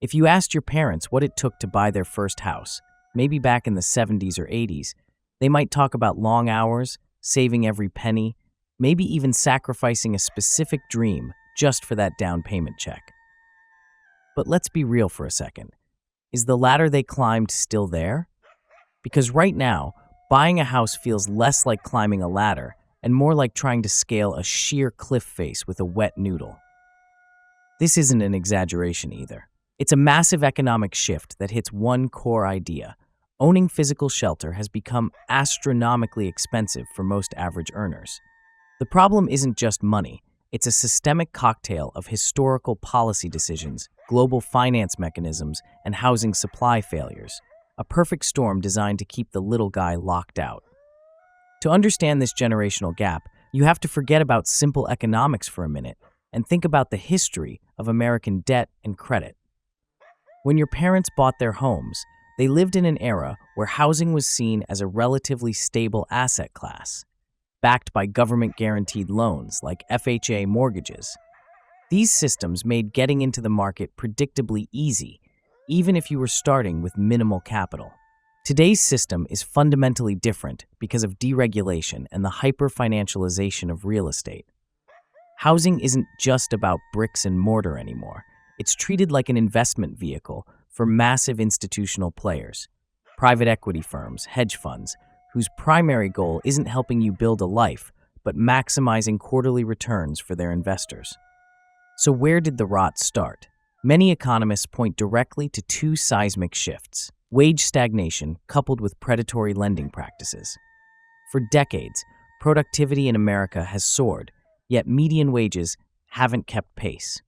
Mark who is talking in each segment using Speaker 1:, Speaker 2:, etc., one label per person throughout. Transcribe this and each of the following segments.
Speaker 1: If you asked your parents what it took to buy their first house, maybe back in the 70s or 80s, they might talk about long hours, saving every penny, maybe even sacrificing a specific dream just for that down payment check. But let's be real for a second. Is the ladder they climbed still there? Because right now, buying a house feels less like climbing a ladder and more like trying to scale a sheer cliff face with a wet noodle. This isn't an exaggeration either. It's a massive economic shift that hits one core idea. Owning physical shelter has become astronomically expensive for most average earners. The problem isn't just money. It's a systemic cocktail of historical policy decisions, global finance mechanisms, and housing supply failures. A perfect storm designed to keep the little guy locked out. To understand this generational gap, you have to forget about simple economics for a minute and think about the history of American debt and credit. When your parents bought their homes, they lived in an era where housing was seen as a relatively stable asset class, backed by government-guaranteed loans like FHA mortgages. These systems made getting into the market predictably easy, even if you were starting with minimal capital. Today's system is fundamentally different because of deregulation and the hyper-financialization of real estate. Housing isn't just about bricks and mortar anymore. It's treated like an investment vehicle for massive institutional players, private equity firms, hedge funds, whose primary goal isn't helping you build a life, but maximizing quarterly returns for their investors. So where did the rot start? Many economists point directly to two seismic shifts: wage stagnation coupled with predatory lending practices. For decades, productivity in America has soared, yet median wages haven't kept pace.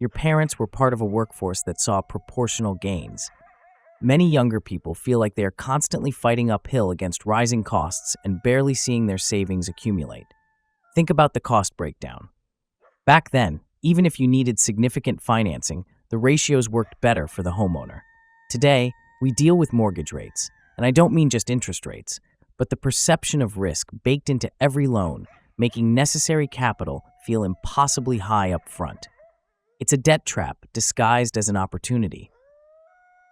Speaker 1: Your parents were part of a workforce that saw proportional gains. Many younger people feel like they are constantly fighting uphill against rising costs and barely seeing their savings accumulate. Think about the cost breakdown. Back then, even if you needed significant financing, the ratios worked better for the homeowner. Today, we deal with mortgage rates, and I don't mean just interest rates, but the perception of risk baked into every loan, making necessary capital feel impossibly high up front. It's a debt trap disguised as an opportunity.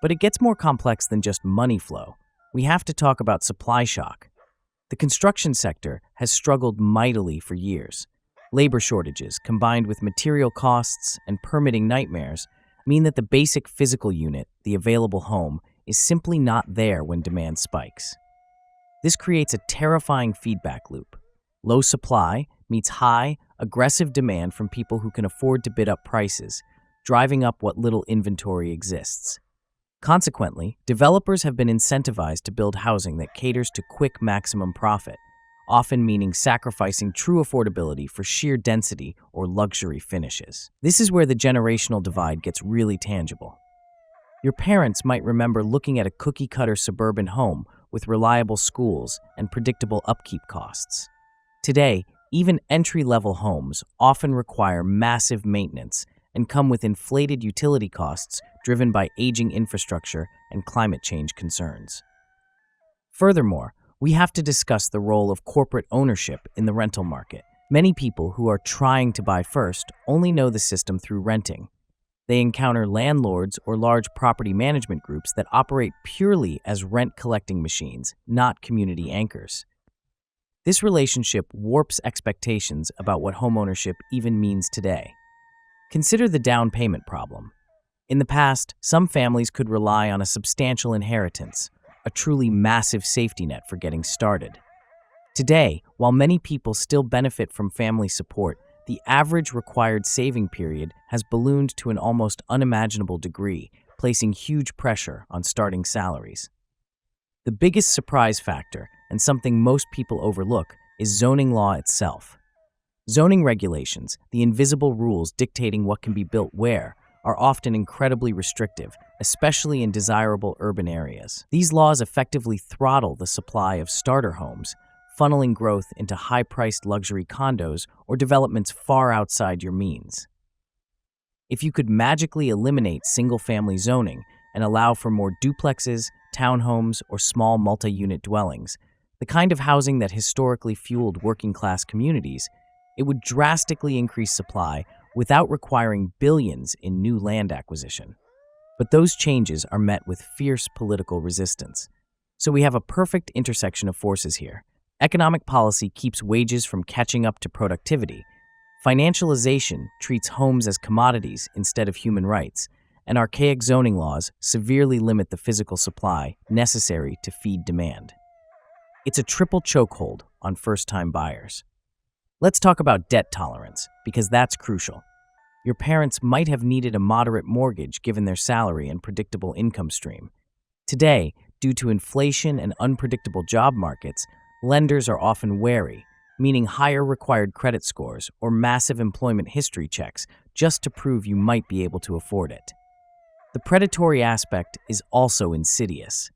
Speaker 1: But it gets more complex than just money flow. We have to talk about supply shock. The construction sector has struggled mightily for years. Labor shortages, combined with material costs and permitting nightmares, mean that the basic physical unit, the available home, is simply not there when demand spikes. This creates a terrifying feedback loop. Low supply meets high, aggressive demand from people who can afford to bid up prices, driving up what little inventory exists. Consequently, developers have been incentivized to build housing that caters to quick maximum profit, often meaning sacrificing true affordability for sheer density or luxury finishes. This is where the generational divide gets really tangible. Your parents might remember looking at a cookie-cutter suburban home with reliable schools and predictable upkeep costs. Today, even entry-level homes often require massive maintenance and come with inflated utility costs driven by aging infrastructure and climate change concerns. Furthermore, we have to discuss the role of corporate ownership in the rental market. Many people who are trying to buy first only know the system through renting. They encounter landlords or large property management groups that operate purely as rent-collecting machines, not community anchors. This relationship warps expectations about what homeownership even means today. Consider the down payment problem. In the past, some families could rely on a substantial inheritance, a truly massive safety net for getting started. Today, while many people still benefit from family support, the average required saving period has ballooned to an almost unimaginable degree, placing huge pressure on starting salaries. The biggest surprise factor, and something most people overlook, is zoning law itself. Zoning regulations, the invisible rules dictating what can be built where, are often incredibly restrictive, especially in desirable urban areas. These laws effectively throttle the supply of starter homes, funneling growth into high-priced luxury condos or developments far outside your means. If you could magically eliminate single-family zoning and allow for more duplexes, townhomes, or small multi-unit dwellings, the kind of housing that historically fueled working-class communities, it would drastically increase supply without requiring billions in new land acquisition. But those changes are met with fierce political resistance. So we have a perfect intersection of forces here. Economic policy keeps wages from catching up to productivity. Financialization treats homes as commodities instead of human rights, and archaic zoning laws severely limit the physical supply necessary to feed demand. It's a triple chokehold on first-time buyers. Let's talk about debt tolerance, because that's crucial. Your parents might have needed a moderate mortgage given their salary and predictable income stream. Today, due to inflation and unpredictable job markets, lenders are often wary, meaning higher required credit scores or massive employment history checks just to prove you might be able to afford it. The predatory aspect is also insidious.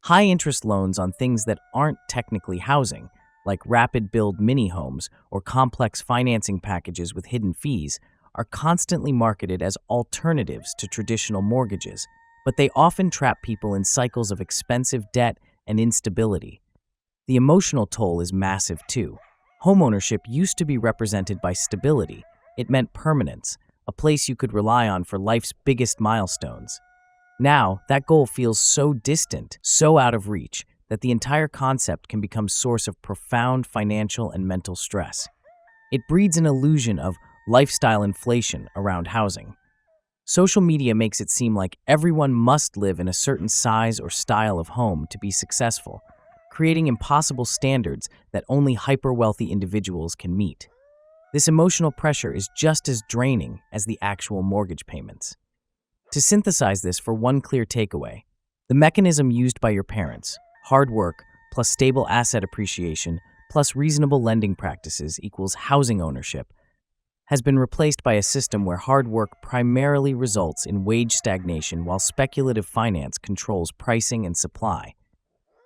Speaker 1: High-interest loans on things that aren't technically housing, like rapid-build mini-homes or complex financing packages with hidden fees, are constantly marketed as alternatives to traditional mortgages, but they often trap people in cycles of expensive debt and instability. The emotional toll is massive too. Homeownership used to be represented by stability. It meant permanence, a place you could rely on for life's biggest milestones. Now, that goal feels so distant, so out of reach, that the entire concept can become a source of profound financial and mental stress. It breeds an illusion of lifestyle inflation around housing. Social media makes it seem like everyone must live in a certain size or style of home to be successful, creating impossible standards that only hyper-wealthy individuals can meet. This emotional pressure is just as draining as the actual mortgage payments. To synthesize this for one clear takeaway, the mechanism used by your parents, hard work plus stable asset appreciation plus reasonable lending practices equals housing ownership, has been replaced by a system where hard work primarily results in wage stagnation while speculative finance controls pricing and supply.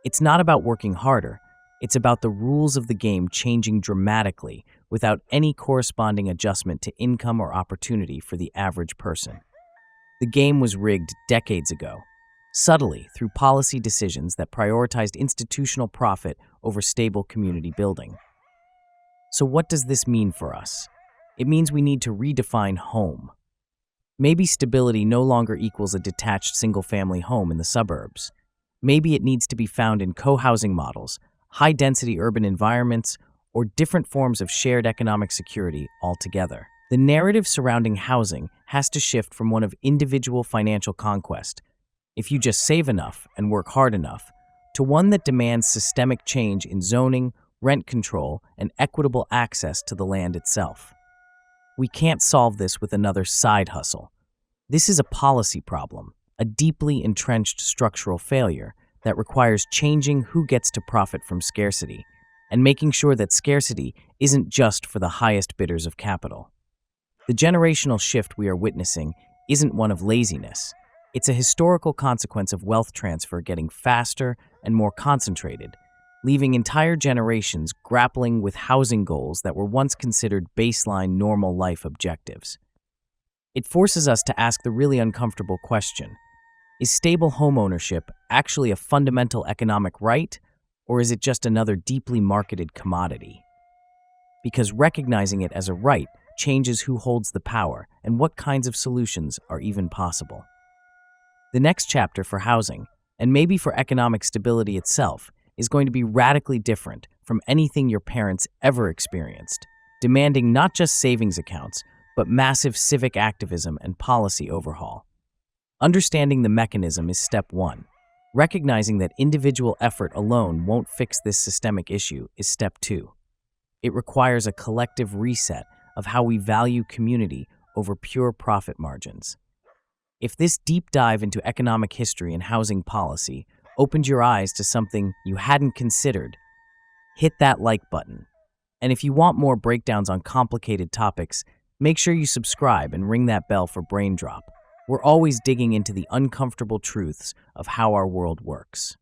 Speaker 1: It's not about working harder, it's about the rules of the game changing dramatically without any corresponding adjustment to income or opportunity for the average person. The game was rigged decades ago, subtly through policy decisions that prioritized institutional profit over stable community building. So what does this mean for us? It means we need to redefine home. Maybe stability no longer equals a detached single-family home in the suburbs. Maybe it needs to be found in co-housing models, high-density urban environments, or different forms of shared economic security altogether. The narrative surrounding housing has to shift from one of individual financial conquest, if you just save enough and work hard enough, to one that demands systemic change in zoning, rent control, and equitable access to the land itself. We can't solve this with another side hustle. This is a policy problem, a deeply entrenched structural failure that requires changing who gets to profit from scarcity and making sure that scarcity isn't just for the highest bidders of capital. The generational shift we are witnessing isn't one of laziness. It's a historical consequence of wealth transfer getting faster and more concentrated, leaving entire generations grappling with housing goals that were once considered baseline normal life objectives. It forces us to ask the really uncomfortable question: is stable homeownership actually a fundamental economic right, or is it just another deeply marketed commodity? Because recognizing it as a right changes who holds the power and what kinds of solutions are even possible. The next chapter for housing, and maybe for economic stability itself, is going to be radically different from anything your parents ever experienced, demanding not just savings accounts, but massive civic activism and policy overhaul. Understanding the mechanism is step one. Recognizing that individual effort alone won't fix this systemic issue is step two. It requires a collective reset of how we value community over pure profit margins. If this deep dive into economic history and housing policy opened your eyes to something you hadn't considered, hit that like button. And if you want more breakdowns on complicated topics, make sure you subscribe and ring that bell for Brain Drop. We're always digging into the uncomfortable truths of how our world works.